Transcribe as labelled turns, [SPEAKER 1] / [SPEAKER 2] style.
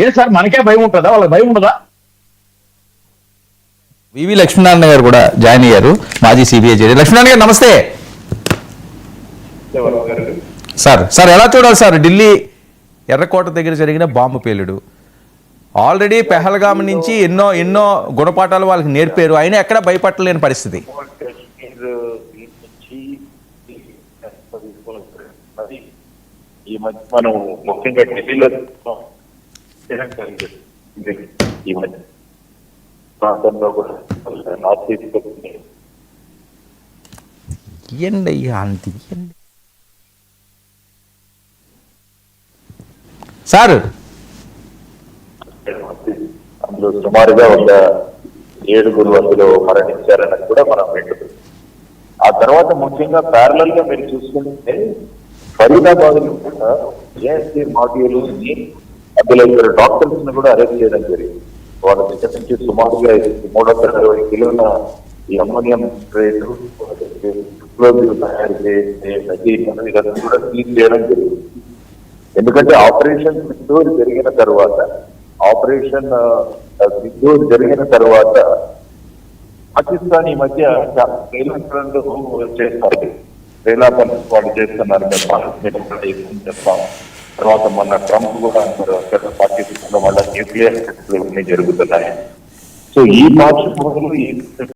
[SPEAKER 1] ఏ sir మనకే భయం ఉంటుందా, వాళ్ళకి భయం ఉండదా?
[SPEAKER 2] వివి లక్ష్మీనారాయణ గారు కూడా జాయిన్ అయ్యారు, మాజీ సిబిఐ జడ్జి. లక్ష్మీనారాయణ గారు నమస్తే. సార్ ఎలా చూడాలి సార్ ఢిల్లీ ఎర్రకోట దగ్గర జరిగిన బాంబు పేలుడు? ఆల్రెడీ పెహల్గామ్ నుంచి ఎన్నో ఎన్నో గుణపాఠాలు వాళ్ళకి నేర్పారు, అయినా ఎక్కడ భయపడలేని పరిస్థితి.
[SPEAKER 3] ఈ మధ్య మనం ముఖ్యంగా ఢిల్లీలో ఈ మధ్య ప్రాంతంలో కూడా నార్త్ ఈస్ట్
[SPEAKER 2] సార్
[SPEAKER 3] అందులో సుమారుగా ఒక 7 అందులో మరణించారని కూడా మనం వింటున్నాం. ఆ తర్వాత ముఖ్యంగా ప్యారలల్ గా మీరు చూసుకుంటే ఫరీదాబాద్ లో కూడా ఏఎస్సీ మాడ్యూల్ అందులో 2 డాక్టర్స్ ని కూడా అరెస్ట్ చేయడం జరిగింది. వాళ్ళ దగ్గర నుంచి సుమారుగా 360 కిలోల ఈ అమ్మోనియం రేటు తయారు చేసే ఇదంతా కూడా సీజ్ చేయడం జరిగింది. ఎందుకంటే ఆపరేషన్ సింధూర్ జరిగిన తర్వాత పాకిస్తాన్ ఈ మధ్య శ్రీలంకలో చేస్తారు, శ్రీలంకలో వాళ్ళు చేస్తున్నారు చెప్తాం. తర్వాత మొన్న ట్రంప్ కూడా అంటారు పాకిస్తాన్ లో వాళ్ళ న్యూక్లియర్ టెస్టులు జరుగుతున్నాయి. సో ఈ మార్చి ఈ